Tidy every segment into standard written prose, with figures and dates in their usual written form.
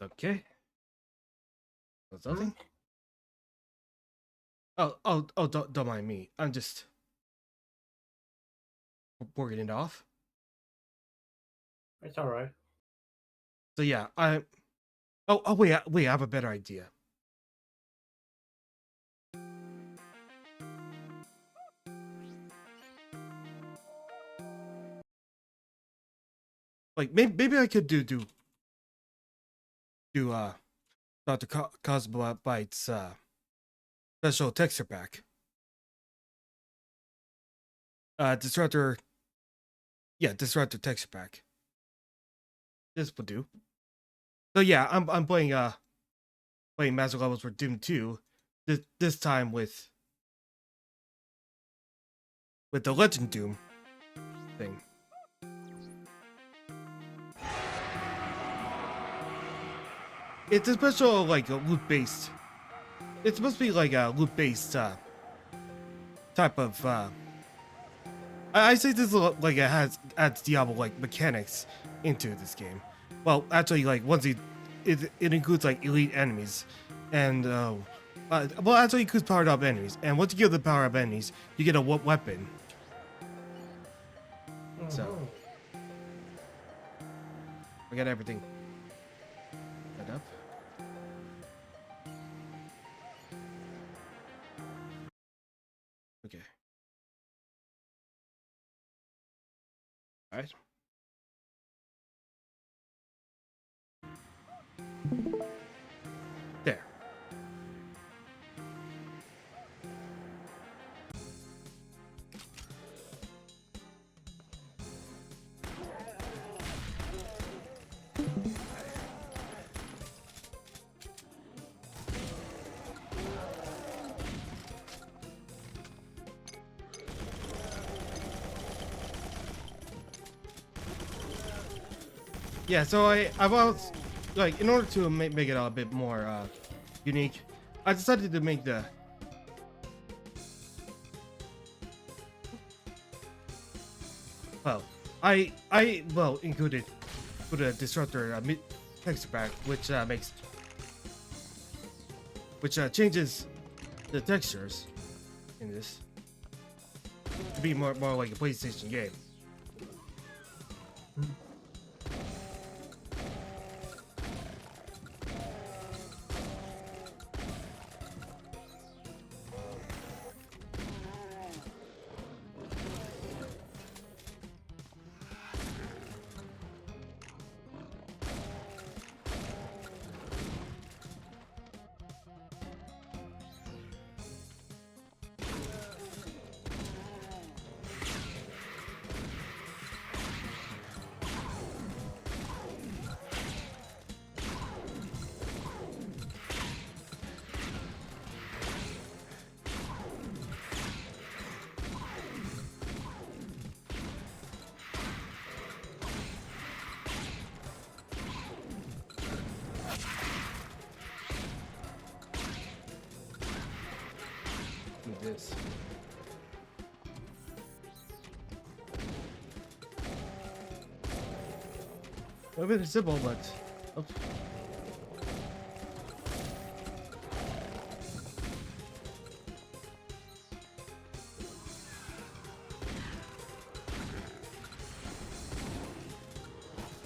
Okay. Was nothing? Oh, don't mind me. I'm just working it off. It's all right. So yeah, wait, I have a better idea. Like maybe I could do Dr. Cosbite's special texture pack. Disruptor texture pack. This will do. So yeah, I'm playing master levels for Doom 2. This time with the LegenDoom thing. It's a special like a loop based. It's supposed to be like a loop based type of. I say this like it adds Diablo like mechanics into this game. Well, actually, like once it includes like elite enemies, and well, actually includes powered up enemies. And once you get the power up enemies, you get a weapon. So we got everything set up. Okay. All right. There. Yeah, so I've always, like, in order to make it a bit more unique, I decided to make the I included a disruptor texture pack, which changes the textures in this to be more like a PlayStation game. This. A bit simple, but oops.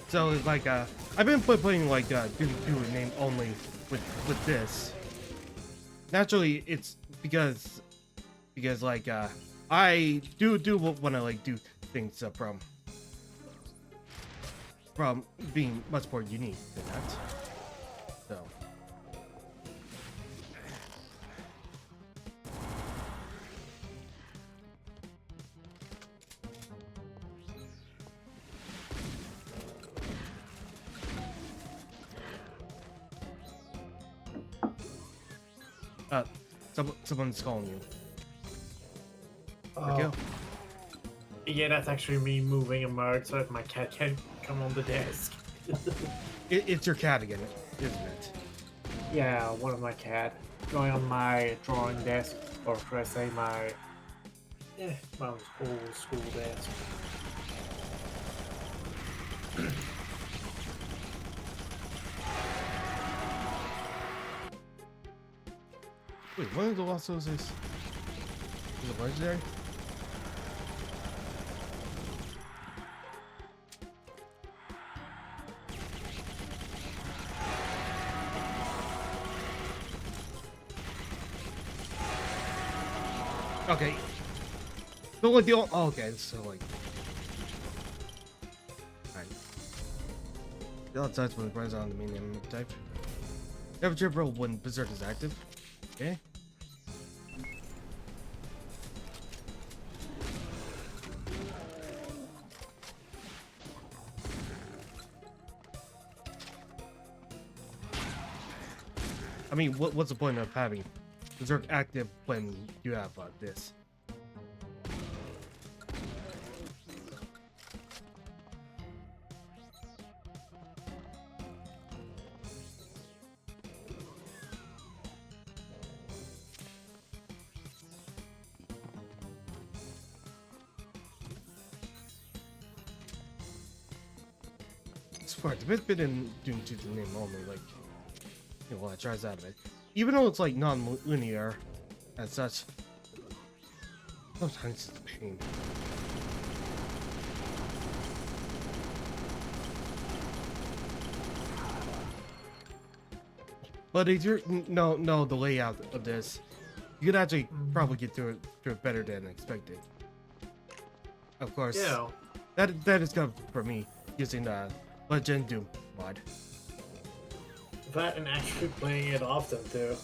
So it's like I've been playing like Doom 2 name only with this. Naturally, it's because like I do want to like do things from being much more unique than that. So someone's calling you. There we go. Yeah, that's actually me moving a mug so that my cat can come on the desk. It's your cat again, isn't it? Yeah, one of my cat going on my drawing desk, or should I say my old school desk. Wait, one of the losses is it legendary? Okay. So like the oh, okay, so like alright. The outside's when it runs on the main enemy type. Temperature roll when Berserk is active. Okay. I mean, what's the point of having Berserk active when you have this? It's fine. The bit in Doom 2 the name only, like, you know, it tries out of it. Even though it's like non-linear as such, sometimes it's a pain. But if you know the layout of this, you could actually probably get through it better than expected. Of course, Yeah. that is good for me using LegenDoom mod. That and actually playing it often too.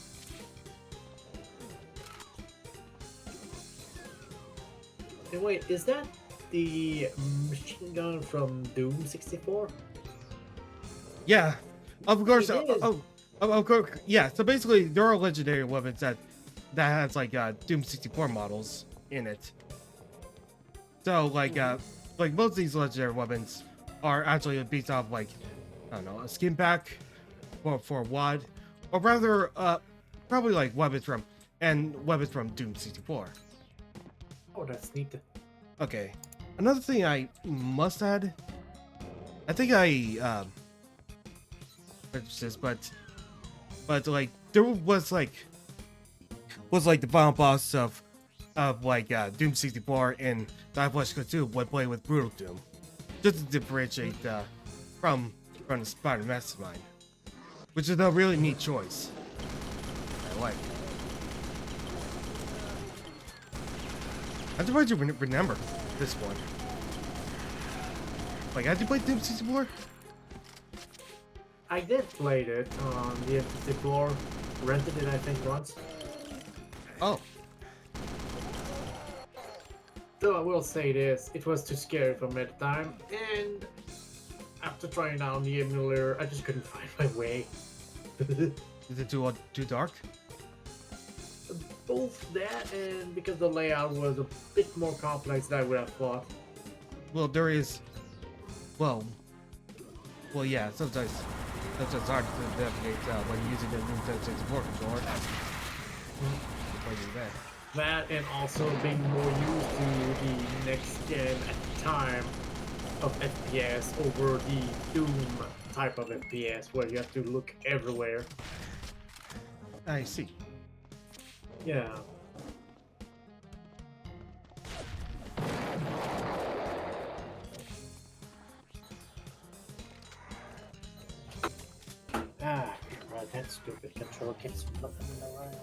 And wait, is that the machine gun from Doom 64? Yeah, of course. It is. Of course. Yeah. So basically, there are legendary weapons that has like Doom 64 models in it. So like most of these legendary weapons are actually based off like I don't know a skin pack for WAD, or rather probably like weapons from Doom 64. Oh, that's neat. Okay. Another thing I must add, I think I purchased this, but like there was like the final boss of like Doom 64 and VaStar 2 would play with Brutal Doom, just to differentiate from the Spider Mastermind, which is a really neat choice. I like. I'm surprised you remember this one. Like, had you played Doom 64? I did play it on the N64. Rented it, I think, once. Oh, Though I will say this, it was too scary for me at the time, and after trying out the emulator, I just couldn't find my way. is it too dark? Both that and because the layout was a bit more complex than I would have thought. Well, there is. Well, yeah. Sometimes it's hard to navigate when using the Nintendo 64 controller. That and also being more used to the next gen at the time of FPS over the Doom type of FPS where you have to look everywhere. I see. Yeah. Ah, right, that stupid control gets flipping around.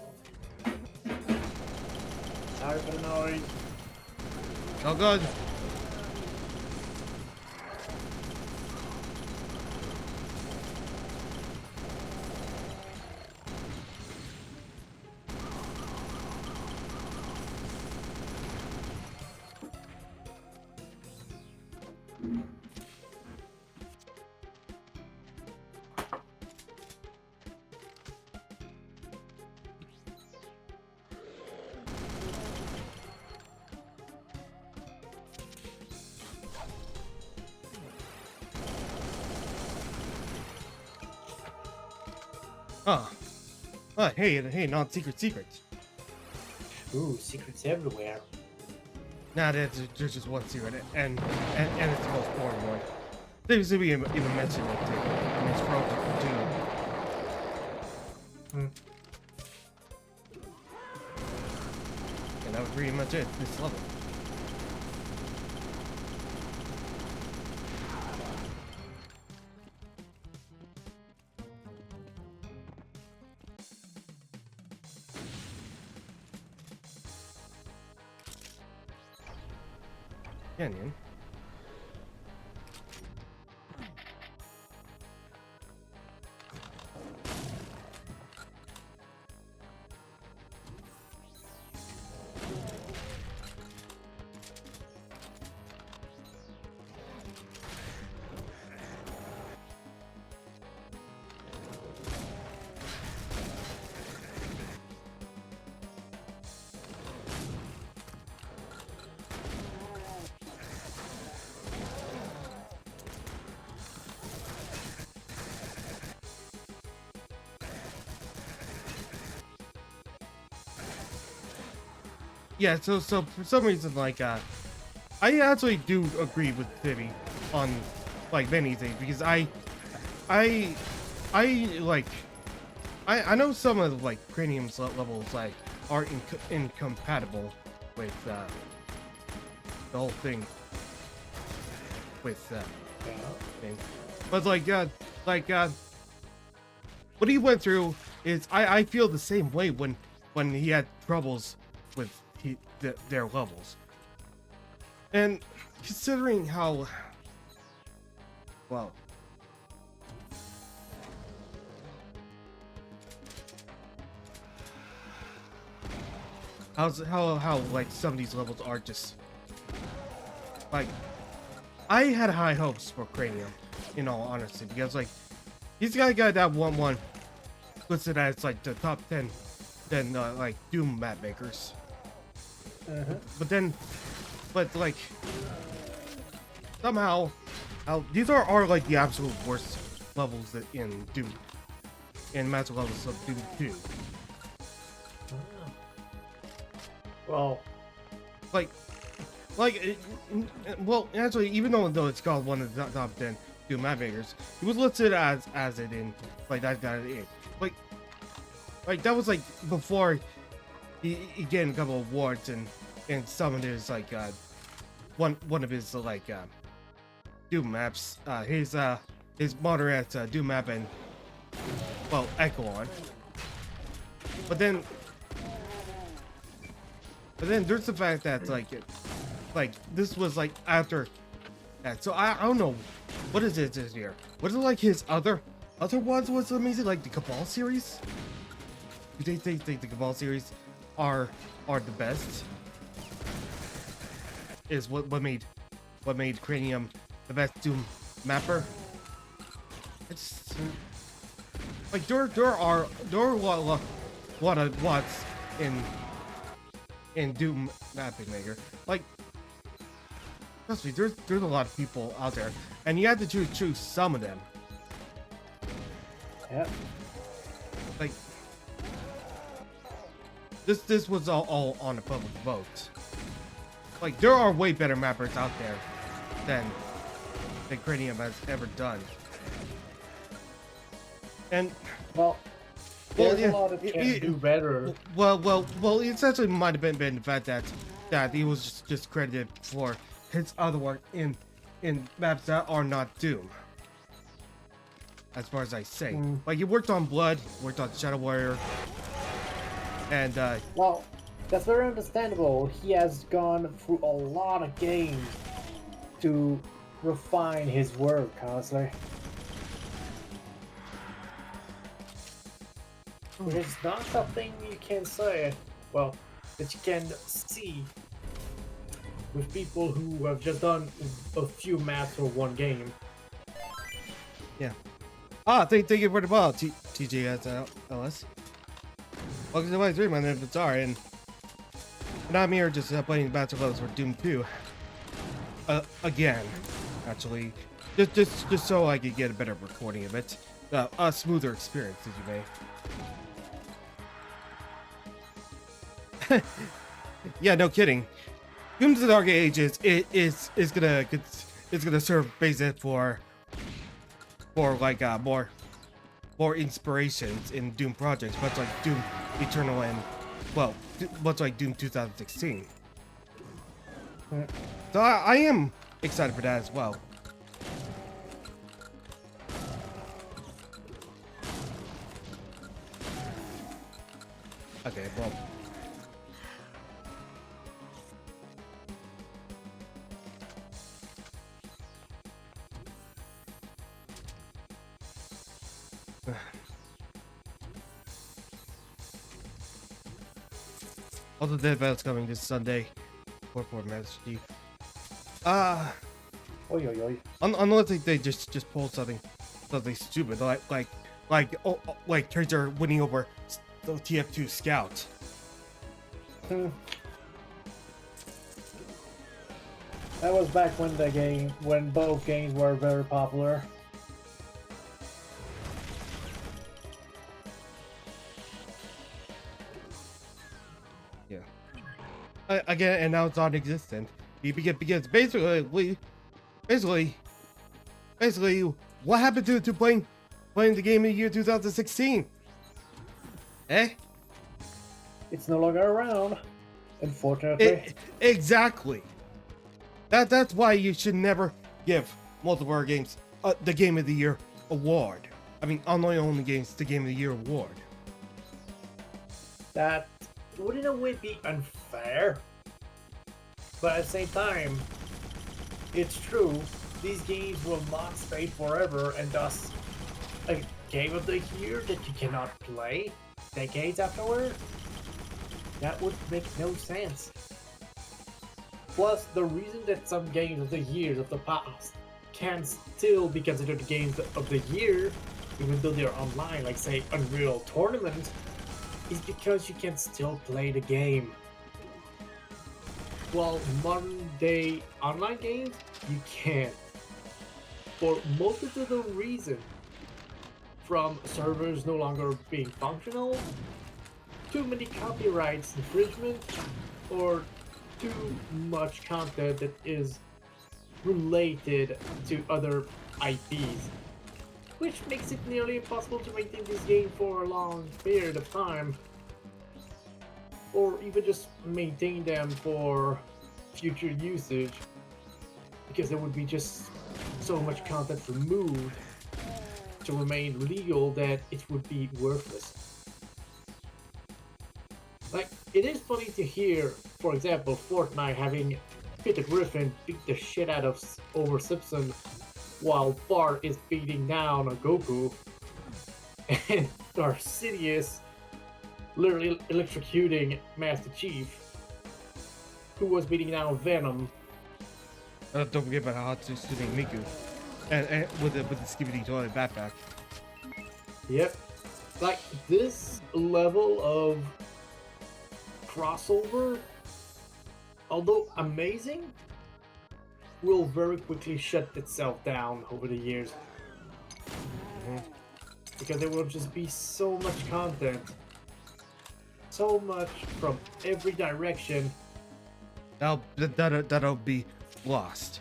Sorry for the noise. Oh, good. Oh. Oh, hey, not secret. Ooh, secrets everywhere. Nah, there's just one secret, and it's the most boring one. They even mentioned it too. And it's broken too. pretty much it. This level. Canyon. Yeah, so for some reason, like, I actually do agree with Vivi on, like, many things, because I like, I know some of, like, Cranium's levels, like, are incompatible with, the whole thing with, thing. But, like, what he went through is, I feel the same way when he had troubles with their levels. And considering how well how like some of these levels are just like, I had high hopes for Cranium, in all honesty, because like he's got that one listed as like the top 10 like Doom map makers. But like somehow, these are like the absolute worst levels that in Doom, in master levels of Doom 2. Well, well, actually, even though it's called one of the top 10 Doom map makers, it was listed as it in like that guy. Like that was like before he gained a couple of awards and some of his like one of his like Doom maps, his moderate Doom map and, well, Echo on. But then there's the fact that like this was like after that, so I don't know what is it this year. What is it like his other ones was amazing, like the Cabal series? Do they think the Cabal series are the best? Is what made Cranium the best Doom mapper? It's like there are a lot of what's in Doom mapping maker. Like, trust me, there's a lot of people out there, and you have to choose some of them. Yep. Like, this was all on a public vote. Like, there are way better mappers out there than Cranium has ever done. And there's a lot of can do better. Well, it essentially might have been the fact that he was just credited for his other work in maps that are not Doom. As far as I say, like he worked on Blood, worked on Shadow Warrior, and well, that's very understandable. He has gone through a lot of games to refine his work, honestly. Which is not something you can say, well, that you can see with people who have just done a few maps or one game. Yeah. Thank you for the ball, TJSLS. Welcome to my stream, my name is VaStar, and I'm here just playing Battle Levels for Doom 2. Again, actually. Just so I could get a better recording of it. A smoother experience, as you may. Yeah, no kidding. Doom to the Dark Ages is gonna serve basis for like more inspirations in Doom projects, much like Doom Eternal well, much like Doom 2016. So I am excited for that as well. Okay, well. Also, the event's coming this Sunday. 4-4 Master Chief. Oi, oi, oi. Unless they just pulled something stupid, like Tracer winning over the TF2 Scout. That was back when both games were very popular. Yeah. Again, and now it's non-existent. Because basically, what happened to playing the game in the year 2016? Eh? It's no longer around, unfortunately. Exactly. That's why you should never give multiplayer games the Game of the Year award. I mean, online-only games the Game of the Year award. That would in a way be unfair, but at the same time, it's true. These games will not stay forever, and thus, a Game of the Year that you cannot play decades afterward, that would make no sense. Plus, the reason that some games of the years of the past can still be considered games of the year, even though they're online, like say Unreal Tournament, is because you can still play the game. While modern day online games, you can't. For multitude of reasons, from servers no longer being functional, too many copyrights infringement, or too much content that is related to other IPs, which makes it nearly impossible to maintain this game for a long period of time, or even just maintain them for future usage, because there would be just so much content removed to remain legal that it would be worthless. Like, it is funny to hear, for example, Fortnite having Peter Griffin beat the shit out of over Simpson while Bart is beating down on Goku, and Sidious literally electrocuting Master Chief, who was beating down Venom. Don't forget about Hatsu shooting Miku, and with the Skibidi toilet backpack. Yep, like this level of crossover, although amazing, will very quickly shut itself down over the years. Because there will just be so much content, so much from every direction. That'll be lost.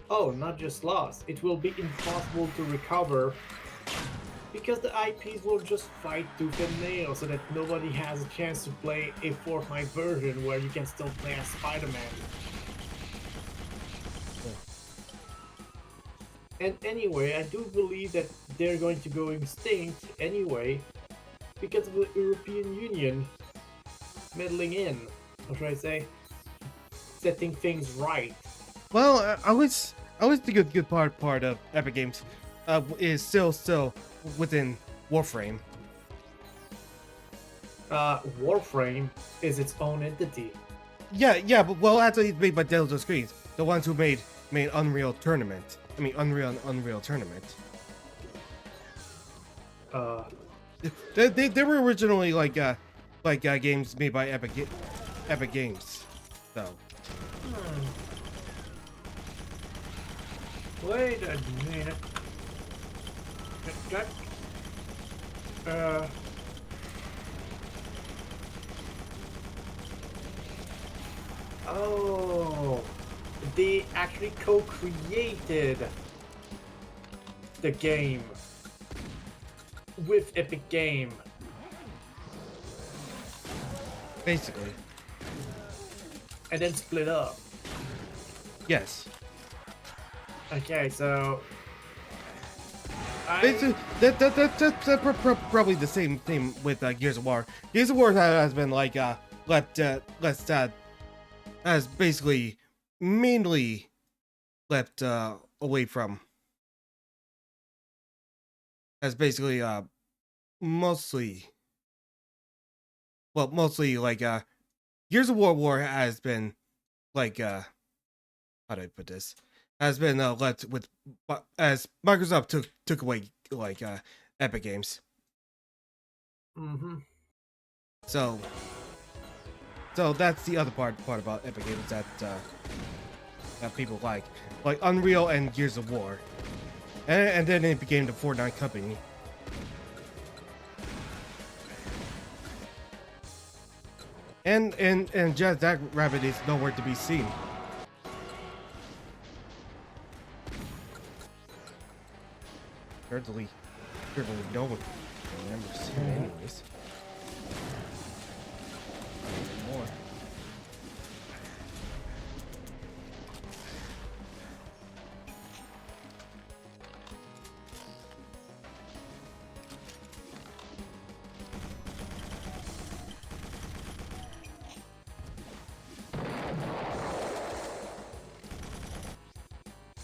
Oh, not just lost, it will be impossible to recover, because the IPs will just fight tooth and nail so that nobody has a chance to play a Fortnite version where you can still play as Spider-Man. And anyway, I do believe that they're going to go extinct anyway because of the European Union meddling in, or should I say, setting things right. Well, I always think a good part of Epic Games is still within Warframe. Warframe is its own entity. Yeah, but well, actually, it's made by Delta Screens, the ones who made Unreal Tournament. I mean, Unreal Tournament. They were originally like games made by Epic Games, so. Wait a minute. Oh, they actually co-created the game with Epic Game. Basically, and then split up. yes. Okay, so Basically, probably the same thing with Gears of War. Gears of War has been like left has basically mainly left away from, has basically mostly, well, mostly like Gears of War has been like how do I put this, has been left with, as Microsoft took away like Epic Games. mm-hmm. So that's the other part about Epic Games that that people like Unreal and Gears of War, and then it became the Fortnite company. And just that rabbit is nowhere to be seen. Certainly no one remembers him anyways. More.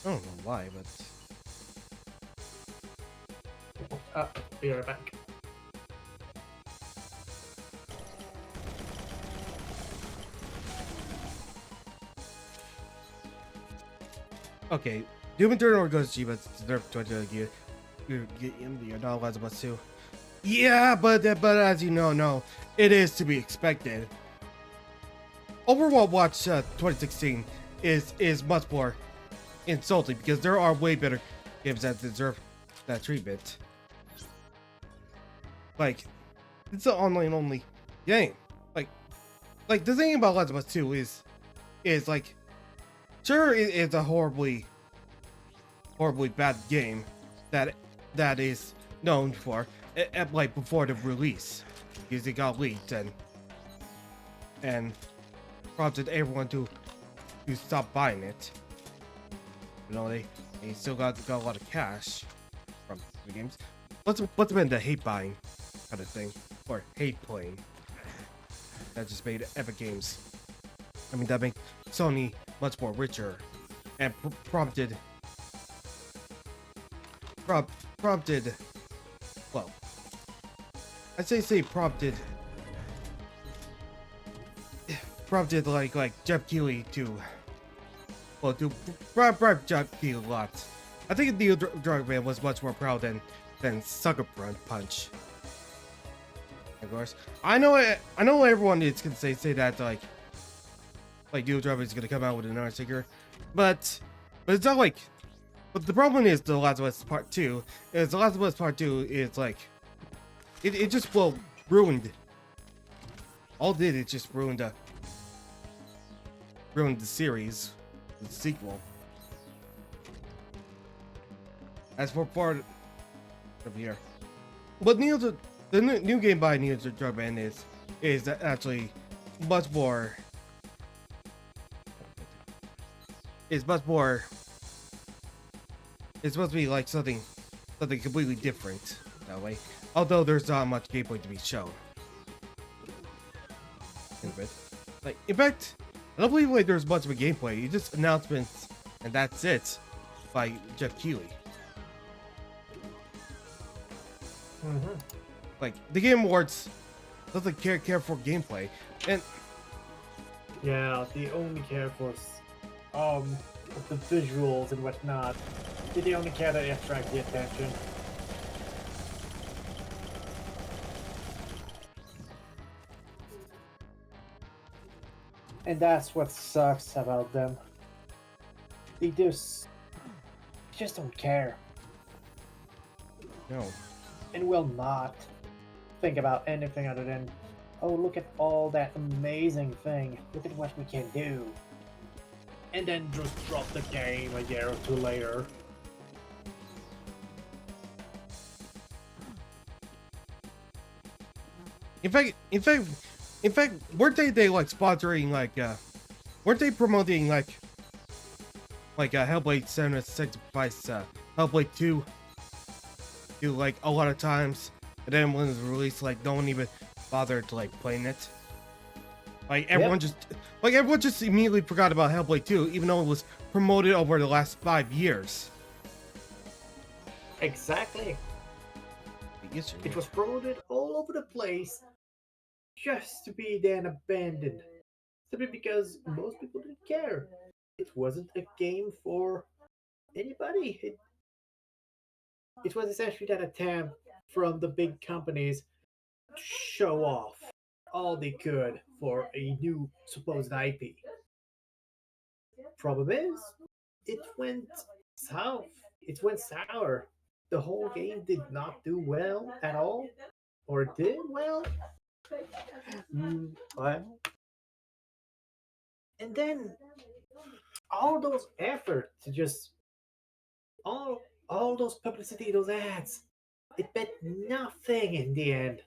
I don't know why, but Be right back. okay. Doom Eternal goes to you, but it's nerf 20 you're not allowed to too. Yeah, but as you know, no, it is to be expected. Overwatch 2016 is much more insulting because there are way better games that deserve that treatment. Like, it's an online only game. Like the thing about Last of Us 2 is like, sure, it's a horribly bad game that is known for like before the release, because it got leaked and prompted everyone to stop buying it. You know, they still got a lot of cash from the games. What's been the hate buying kind of thing, or hate playing, that just made Epic Games, I mean, that made Sony much more richer and prompted, well, I'd say prompted like Jeff Keighley to, well, to bribe Jeff Keighley a lot. I think Neil Druckmann was much more proud than Sucker Punch. Of course, I know everyone is gonna say that like Neil Druckmann is gonna come out with another sticker, but it's not like. But the problem is The Last of Us Part 2 is The Last of Us Part 2 is like it just, well, ruined. All it did, it just ruined the series, the sequel. As for part of here, but the new game by Neil Druckmann is actually much more. It's much more. It's supposed to be like something completely different that way. Although there's not much gameplay to be shown. Like, in fact, I don't believe like there's much of a gameplay. It's just announcements and that's it by Jeff Keighley. Mm-hmm. Like, the Game Awards doesn't care for gameplay, and Yeah, they only care for the visuals and whatnot. They only care to attract the attention. And that's what sucks about them. They just don't care. no. And will not think about anything other than, oh, look at all that amazing thing. Look at what we can do. And then just drop the game a year or two later. In fact, In fact, weren't they like sponsoring weren't they promoting like Hellblade 7 sacrifice Hellblade 2 to like a lot of times, and then when it was released, like no one even bothered like playing it. Like everyone just immediately forgot about Hellblade 2, even though it was promoted over the last 5 years. Exactly. It was promoted all over the place just to be then abandoned. Simply because most people didn't care. It wasn't a game for anybody. It was essentially that attempt from the big companies to show off all they could for a new supposed IP. Problem is, it went south. It went sour. The whole game did not do well at all, or did well. Well, and then all those effort to just all those publicity, those ads, it meant nothing in the end.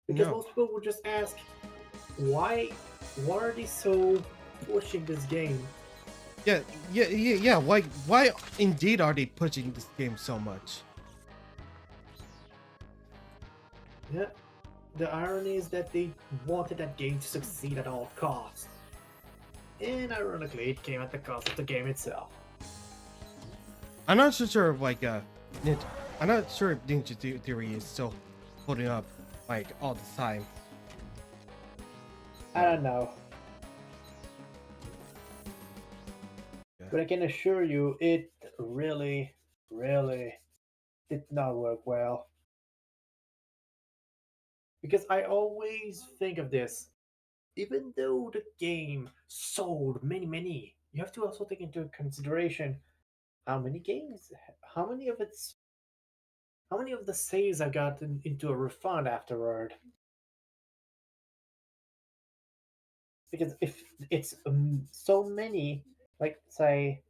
Because No. most people would just ask, why are they so pushing this game? Yeah. Like, why indeed are they pushing this game so much? Yeah, the irony is that they wanted that game to succeed at all costs. And ironically, it came at the cost of the game itself. I'm not so sure if I'm not sure if Ninja Theory is still holding up like all the time. I don't know. Yeah. But I can assure you, it really, really did not work well. Because I always think of this. Even though the game sold many, you have to also take into consideration how many games, how many of its, how many of the saves I got into a refund afterward. Because if it's so many, like say,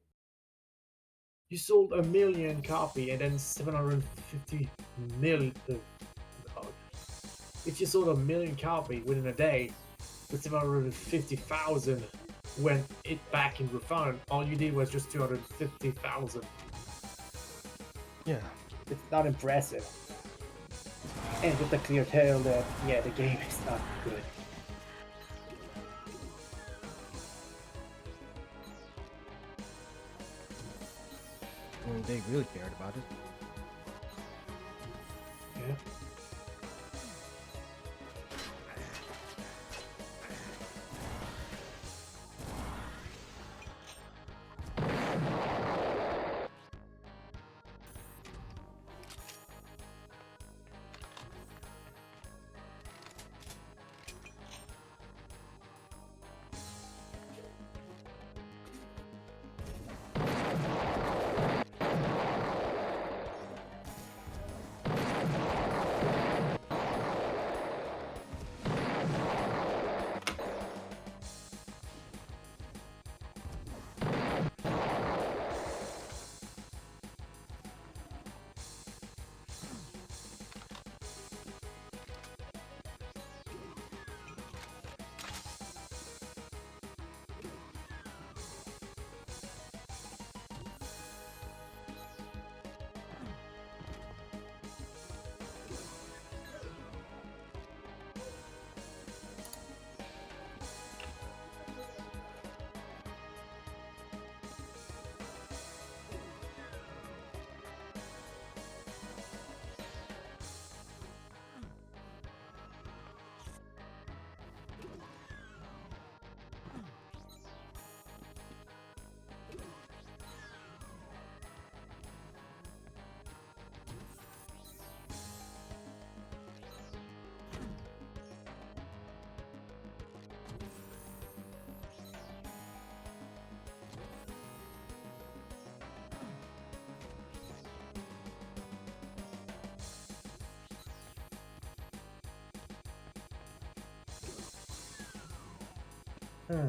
you sold 1 million copy and then 750 million. If you sold 1 million copy within a day, with 750,000 went it back in refund. All you did was just 250,000. Yeah. It's not impressive. And with the clear tale that yeah, the game is not good. I mean, they really cared about it. Yeah. Hmm.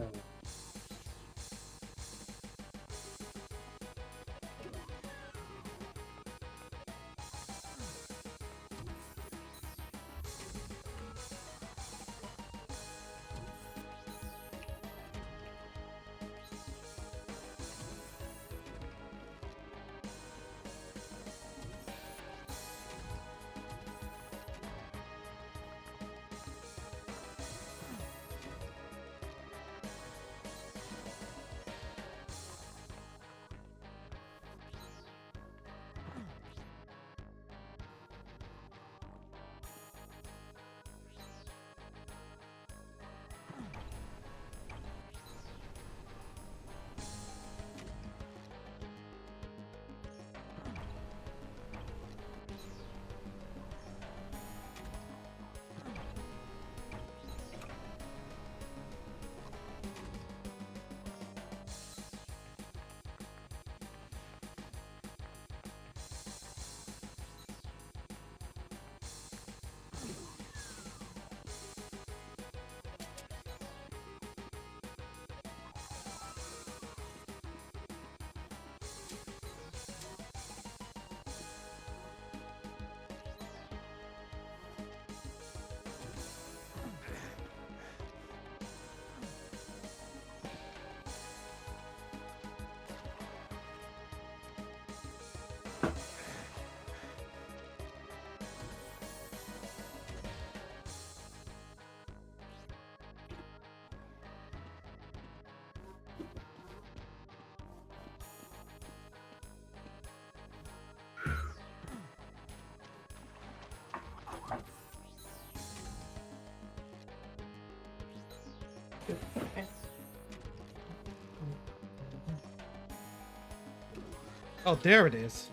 Oh, there it is.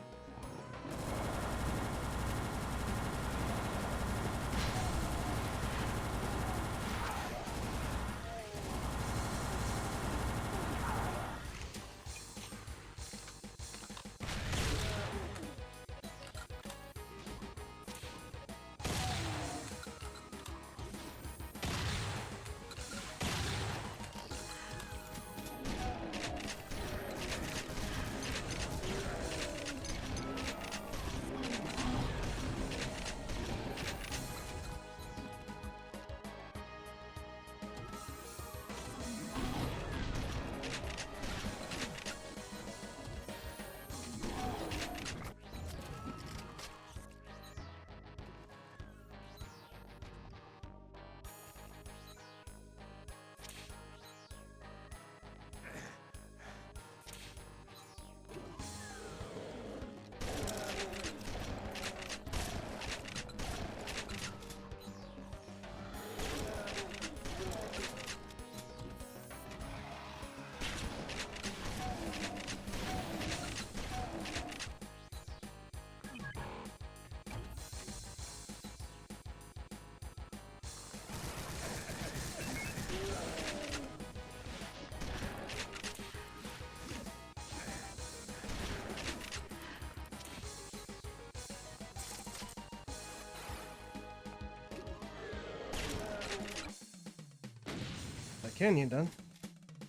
Canyon done.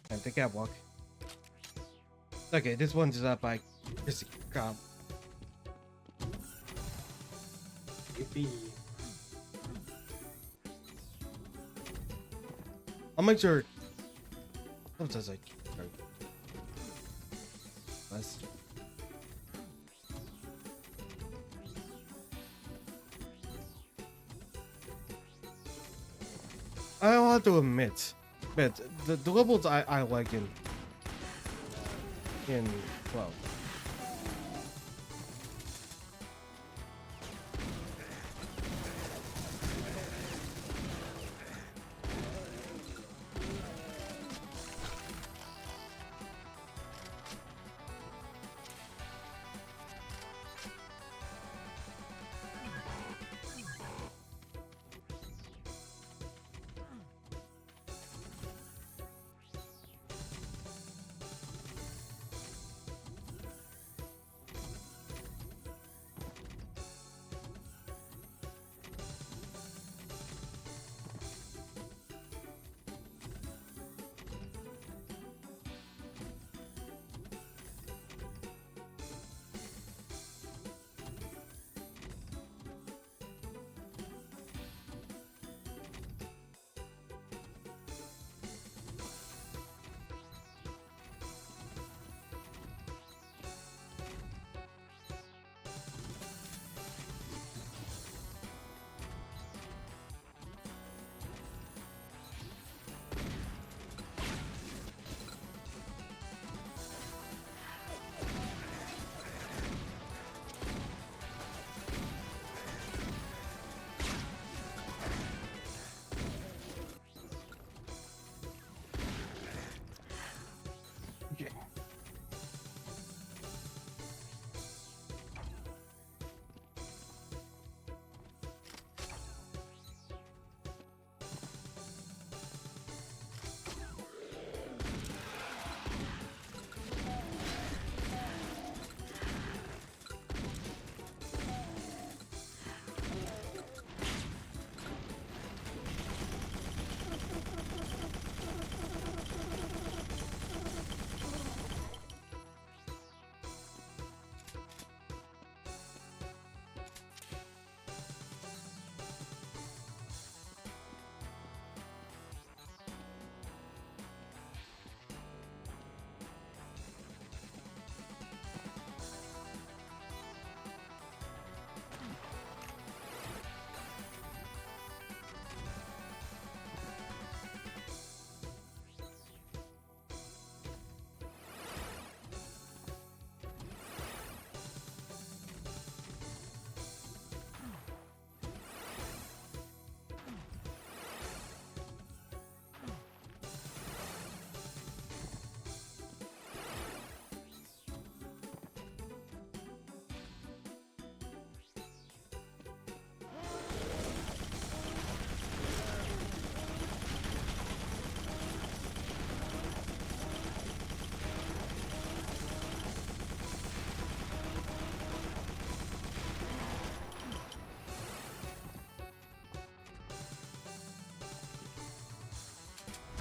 And the catwalk. Okay, this one's up by Chrissy Cobb. Yippee. I'll make sure. What does it? Less. I'll have to admit, but the levels I like in 12.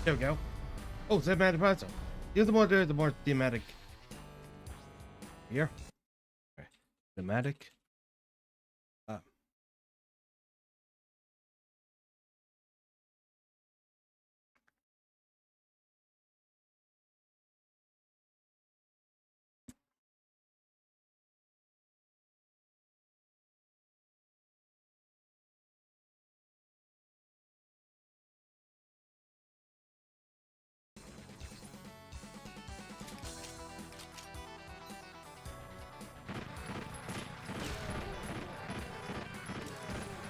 There we go. Oh, thematic puzzle. The more thematic. Here. Okay. Thematic.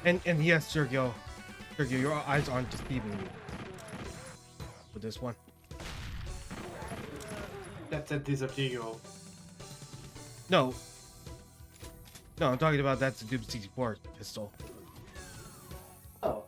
And yes, Sergio, your eyes aren't deceiving you with this one. That's a Disapego. No, I'm talking about that's the Doom 64 pistol. Oh.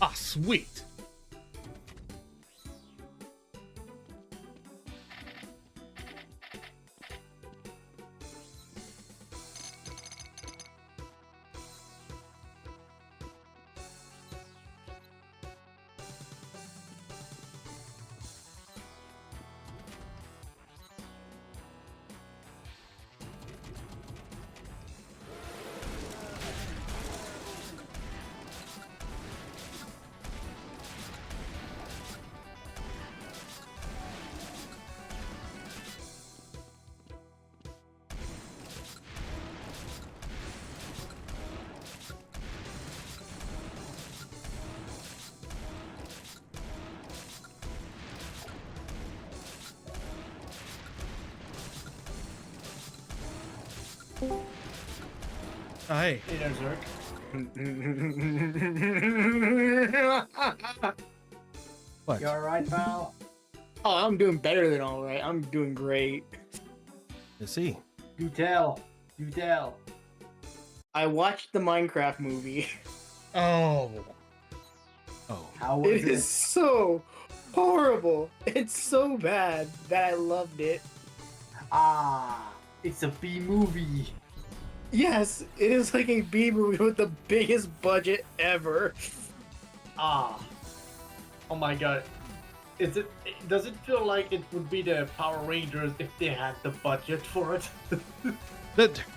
Ah, sweet. Oh, hey. Hey there, Zerk. What? You alright, pal? Oh, I'm doing better than all right. I'm doing great. Let's see. You tell. You tell. I watched the Minecraft movie. Oh. Oh. How was It is so horrible. It's so bad that I loved it. Ah, it's a B movie. Yes, it is like a B movie with the biggest budget ever. Ah. Oh my god. Does it feel like it would be the Power Rangers if they had the budget for it?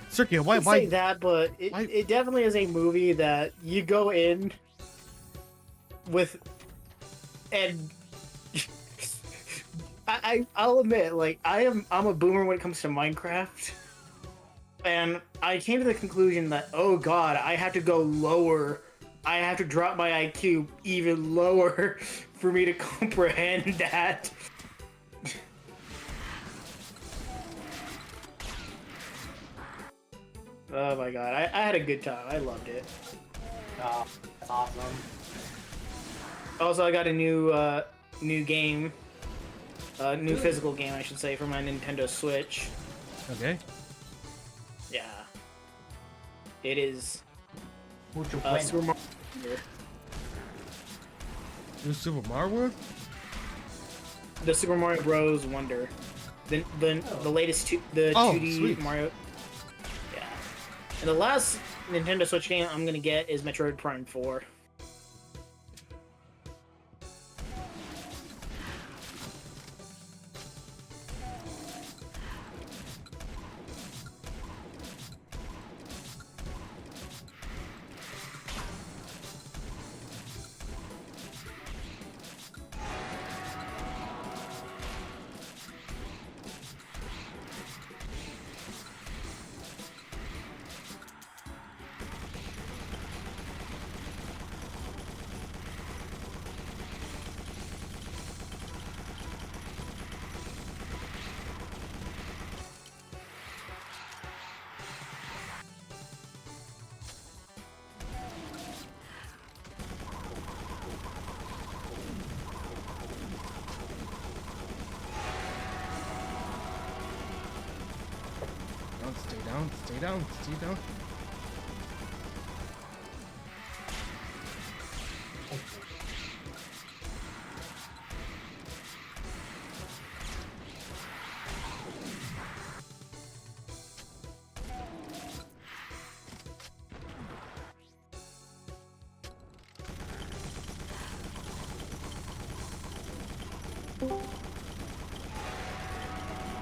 Sergio, why? I say that, but why- it definitely is a movie that you go in with, and I'll admit, like I'm a boomer when it comes to Minecraft, and I came to the conclusion that, oh god, I have to go lower. I have to drop my IQ even lower for me to comprehend that. Oh my god, I had a good time. I loved it. Oh, that's awesome. Also, I got a new game, new physical game, I should say, for my Nintendo Switch. Okay. Yeah, it is Mucho bueno. Super Mario Wonder. New Super Mario World? The Super Mario Bros. Wonder, the latest the Oh, 2D sweet. Mario. Yeah, and the last Nintendo Switch game I'm gonna get is Metroid Prime 4. down, stay down, stay down, stay down.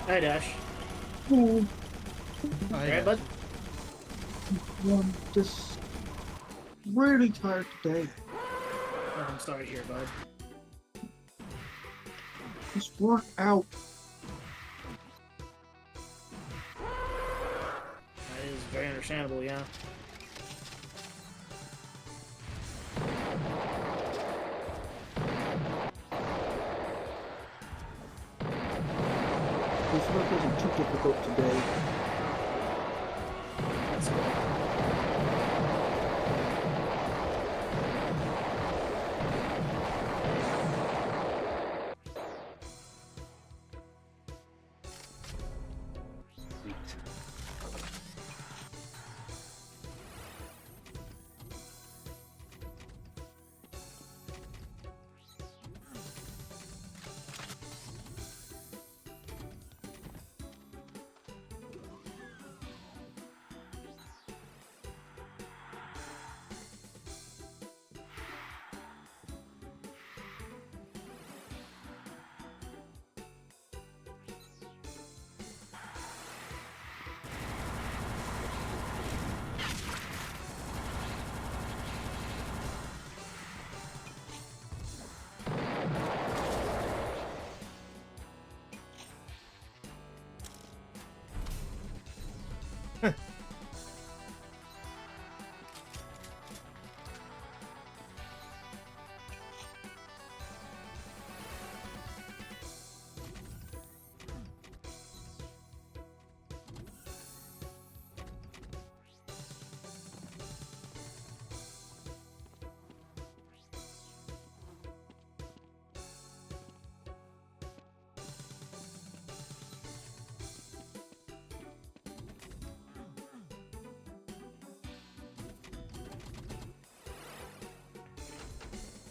Hi, Dash. Oh, Alright, bud. I'm just really tired today. Oh, I'm sorry to hear, bud. Just work out. That is very understandable, yeah. This work isn't too difficult today. That's cool.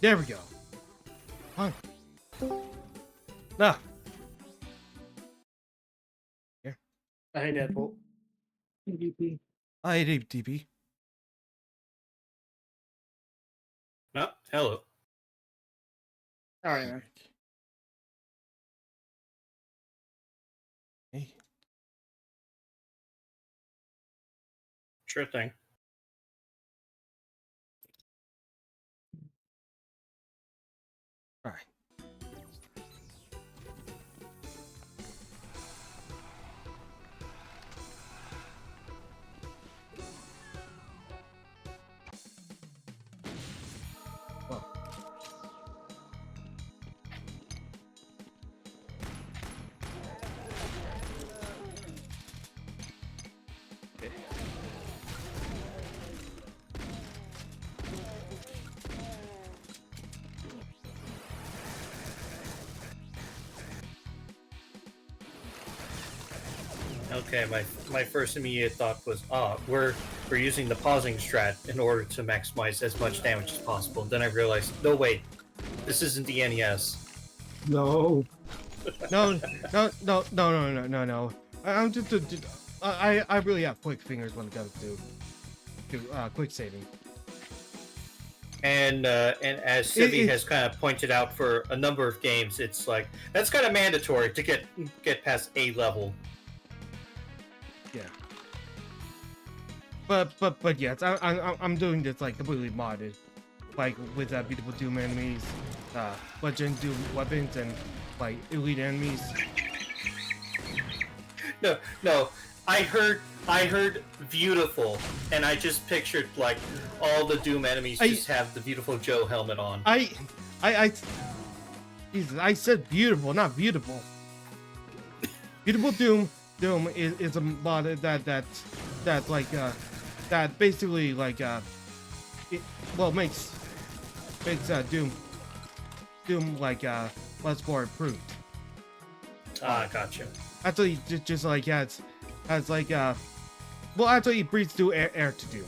There we go. Huh. Ah. Here. Hey, Deadpool. PvP. I hate DP. Oh, hello. Alright, man. Hey. Sure thing. All right. Well. Okay. Okay, my first immediate thought was, we're using the pausing strat in order to maximize as much damage as possible. Then I realized, no wait, this isn't the NES. No. No. I'm just. I really have quick fingers when it comes to quick saving. And as Civi has kind of pointed out for a number of games, it's like that's kind of mandatory to get past A level. Yeah. But yes, I'm doing this like completely modded, like with beautiful Doom enemies, Legend Doom weapons, and like elite enemies. No, I heard beautiful, and I just pictured like all the Doom enemies just have the beautiful Joe helmet on. Jesus, I said beautiful, not beautiful. Beautiful Doom is a mod that like that basically like it makes Doom like much more improved. Gotcha. Actually, just like has has like well, actually, it breathes through air to do.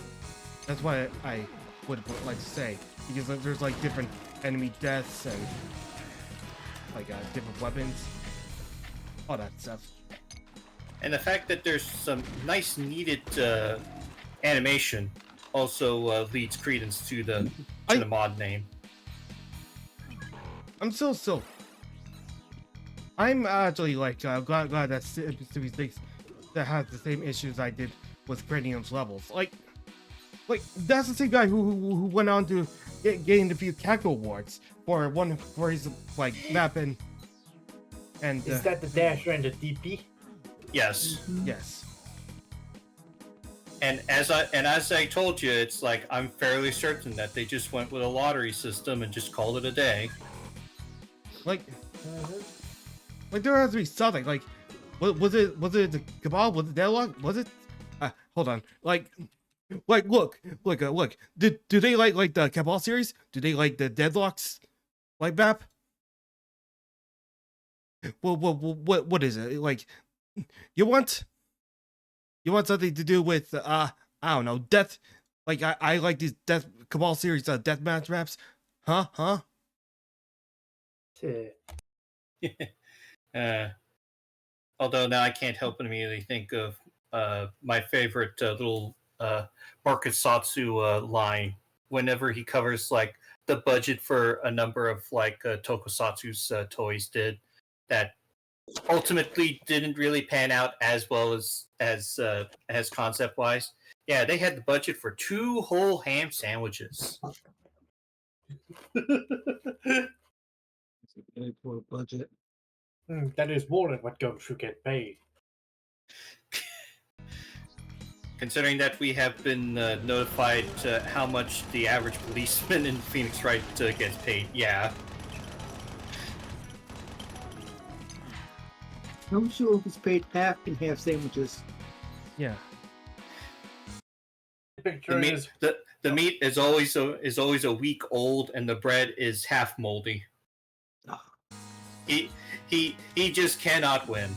That's what I would like to say, because there's like different enemy deaths and like different weapons, all that stuff. And the fact that there's some nice needed animation also leads credence to the mod name. I'm actually like glad that Series 6 that has the same issues I did with Cranium's levels. Like that's the same guy who went on to gain a few Caco awards for his like map and Is that the Dasher and the DP? Yes. yes. And as I told you, it's like I'm fairly certain that they just went with a lottery system and just called it a day. Like there has to be something. Like was it the Cabal? Was it Deadlock? Was it hold on. Like look. Do they like the Cabal series? Do they like the Deadlocks like map? Well, what is it? Like you want something to do with I don't know, death. Like I like these Death Cabal series deathmatch maps. Huh? Although now I can't help but immediately think of my favorite little Marketsatsu line whenever he covers like the budget for a number of like Tokusatsu's toys did that ultimately didn't really pan out as well as concept wise. Yeah, they had the budget for 2 whole ham sandwiches. It's a very poor budget. That is more than what goes to get paid. Considering that we have been notified how much the average policeman in Phoenix Wright gets paid, yeah. I'm sure if it's paid half in half sandwiches. Yeah. Picture The meat is always a week old, and the bread is half moldy. Ah. He just cannot win.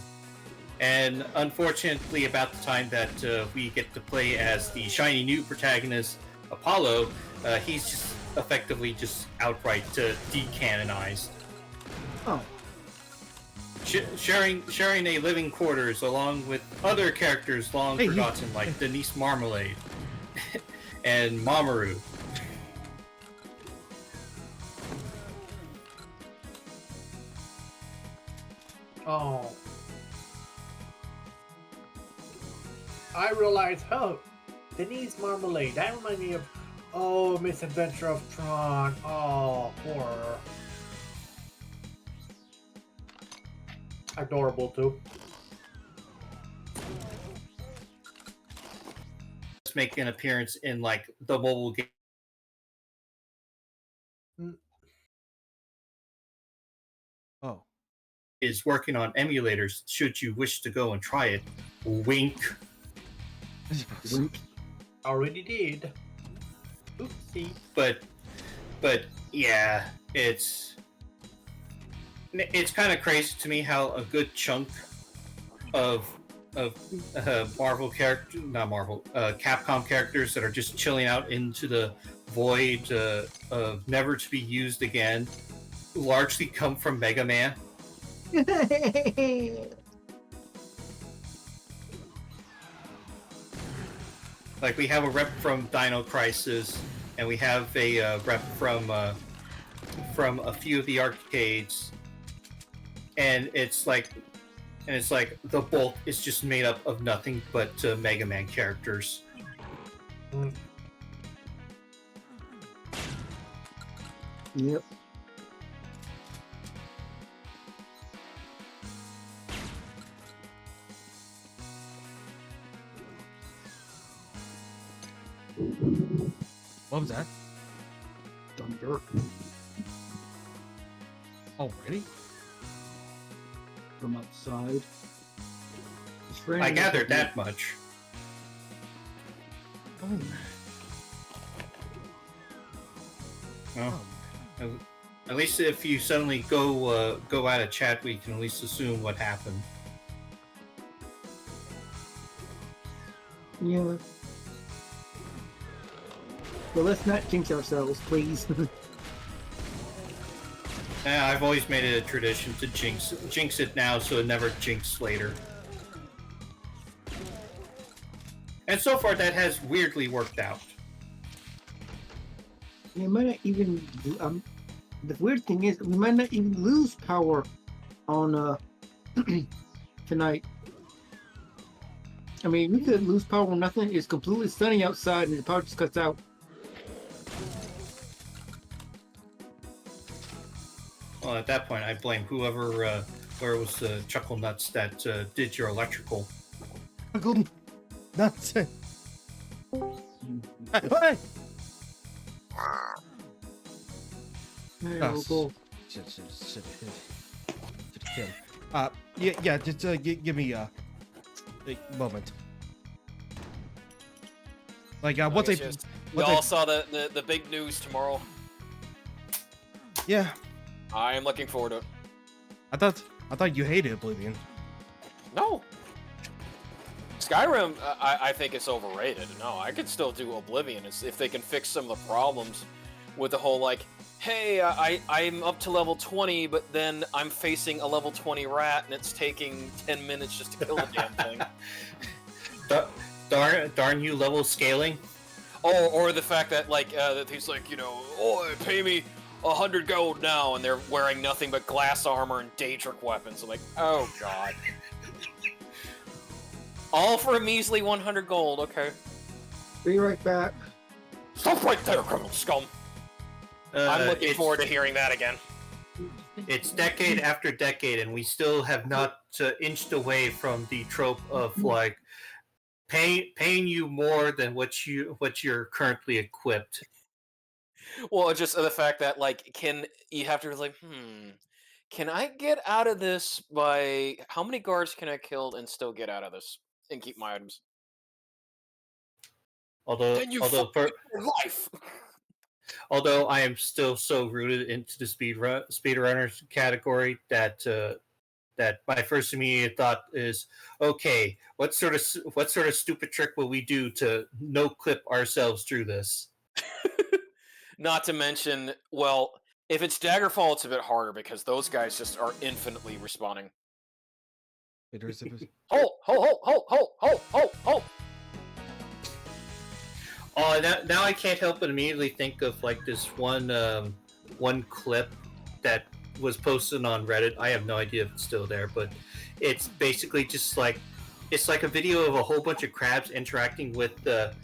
And unfortunately, about the time that we get to play as the shiny new protagonist, Apollo, he's just effectively just outright decanonized. Oh. Sharing a living quarters along with other characters long forgotten, like Denise Marmalade and Mamoru. Oh. I realized, Denise Marmalade. That reminds me of, Misadventure of Tron. Oh, horror. Adorable, too. Let's make an appearance in, like, the mobile game. Oh. Is working on emulators, should you wish to go and try it. Wink. Already did. Oopsie. But yeah, it's kind of crazy to me how a good chunk of Marvel character, not Marvel, Capcom characters that are just chilling out into the void of never to be used again, largely come from Mega Man. Like, we have a rep from Dino Crisis, and we have a rep from a few of the arcades, and it's like the bulk is just made up of nothing but Mega Man characters. Yep. What was that? Thunder. Already? From outside. I gathered that much. Oh. Well, at least if you suddenly go out of chat, we can at least assume what happened. Yeah. But let's not jinx ourselves, please. Yeah, I've always made it a tradition to jinx it now, so it never jinx later. And so far, that has weirdly worked out. We might not even. The weird thing is, we might not even lose power on tonight. I mean, we could lose power when nothing is completely sunny outside and the power just cuts out. Well, at that point, I blame whoever was the chuckle nuts that did your electrical. Golden. That's it. Hey! Hey, Oh, Uncle. Shit. Yeah. Just give me a moment. Like, what's We all saw the big news tomorrow. Yeah, I am looking forward to it. I thought you hated Oblivion. No. Skyrim, I think it's overrated. No, I could still do Oblivion if they can fix some of the problems with the whole, like, hey, I'm up to level 20, but then I'm facing a level 20 rat, and it's taking 10 minutes just to kill the damn thing. Darn you, level scaling. Or the fact that, like, that he's like, oh, pay me 100 gold now, and they're wearing nothing but glass armor and Daedric weapons. I'm like, oh god. All for a measly 100 gold, okay. Be right back. Stop right there, criminal scum! I'm looking forward to hearing that again. It's decade after decade, and we still have not inched away from the trope of, like, paying you more than what you're currently equipped. Well, it's just the fact that, like, you have to, like, can I get out of this by... How many guards can I kill and still get out of this? And keep my items. Although Life. Although I am still so rooted into the speedrunners category that my first immediate thought is, okay, what sort of stupid trick will we do to no clip ourselves through this? Not to mention, well, if it's Daggerfall, it's a bit harder because those guys just are infinitely respawning. Ho! Oh, now I can't help but immediately think of, like, this one clip that was posted on Reddit. I have no idea if it's still there, but it's basically just like it's like a video of a whole bunch of crabs interacting with a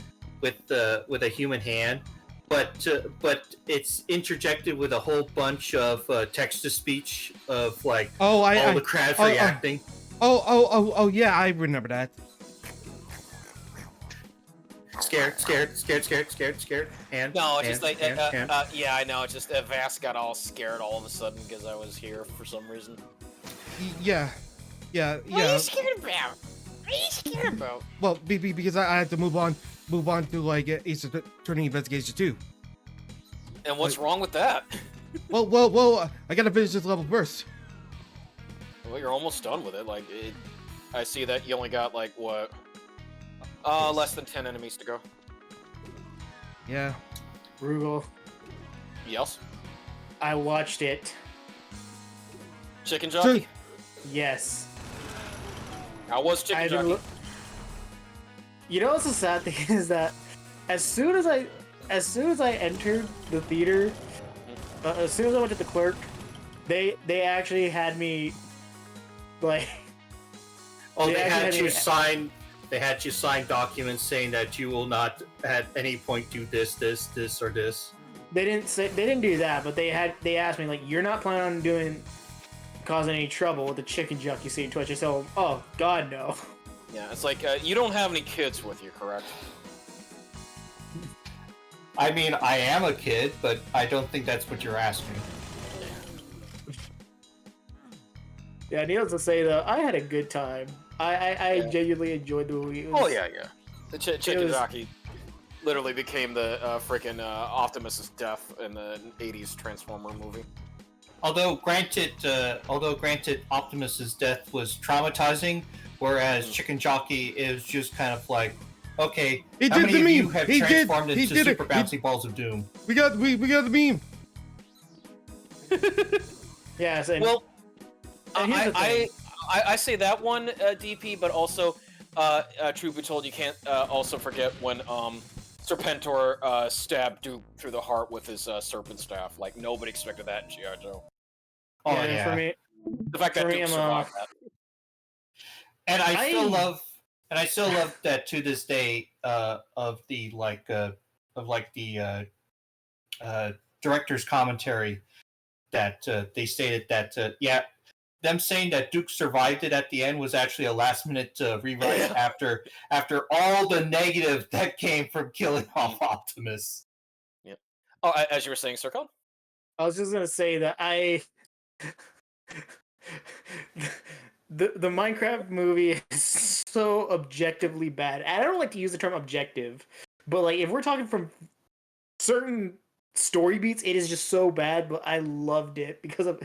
human hand, but it's interjected with a whole bunch of text to speech of, like, all the crabs reacting. Oh, yeah, I remember that. Scared. And no, it's just like, yeah, I know. It's just Vast got all scared all of a sudden because I was here for some reason. Yeah. What are you scared about? Well, because I had to move on to, like, Ace Attorney Investigation 2. And what's wrong with that? Well, I gotta finish this level first. Well, you're almost done with it. Like, I see that you only got, like, what? Less than 10 enemies to go. Yeah. Rugal, Yes? I watched it. Chicken Jockey? Yes. How was Chicken Jockey? You know what's the sad thing is that as soon as I entered the theater, as soon as I went to the clerk, they actually had me, like... They had you sign documents saying that you will not at any point do this, or this. They didn't do that, but they asked me, like, you're not planning on causing any trouble with the chicken junk you see in Twitch. I said, oh god, no. Yeah, it's like, you don't have any kids with you, correct? I mean, I am a kid, but I don't think that's what you're asking. Yeah, needless to say, though, I had a good time. I genuinely enjoyed the movie. Yeah. The Chicken Jockey literally became the freaking Optimus's death in the 80s Transformer movie. Although granted, Optimus's death was traumatizing, whereas Chicken Jockey is just kind of like, Okay, He how did many the of you meme. have He did- transformed he into did it. Super Bouncy Balls of Doom? We got the meme. Yeah, same. Well, And here's the thing. I say that one, DP, but also, truth be told, you can't also forget when Serpentor stabbed Duke through the heart with his serpent staff. Like nobody expected that in G.I. Joe. Oh yeah, yeah. for me, The fact that For me, Duke I'm, survived that. And I still I- love, and I still love that to this day. Of the director's commentary, that they stated that yeah, them saying that Duke survived it at the end was actually a last minute rewrite after all the negative that came from killing off Optimus. Yeah. Oh, as you were saying, Circle. I was just gonna say that the Minecraft movie is so objectively bad. I don't like to use the term objective, but like if we're talking from certain story beats, it is just so bad. But I loved it because of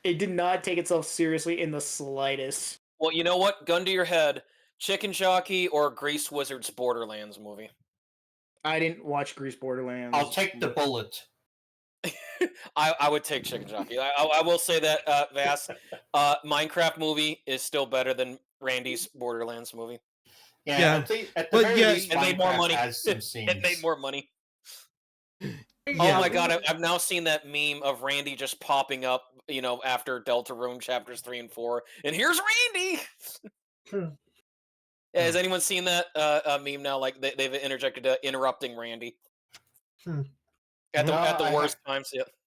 it did not take itself seriously in the slightest. Well, you know what? Gun to your head. Chicken Jockey or Grease Wizard's Borderlands movie? I didn't watch Grease Borderlands. I'll take the bullet. I would take Chicken Jockey. I will say that, Vass, Minecraft movie is still better than Randy's Borderlands movie. Yeah, Yeah, at the but very yeah, least, it made more Minecraft money. has some scenes. It made more money. Yeah. Oh my god, I've now seen that meme of Randy just popping up, you know, after Deltarune chapters 3 and 4, and here's Randy! Yeah, has anyone seen that meme now? Like, they've interjected interrupting Randy. Hmm. At the No, at the I worst times, yeah.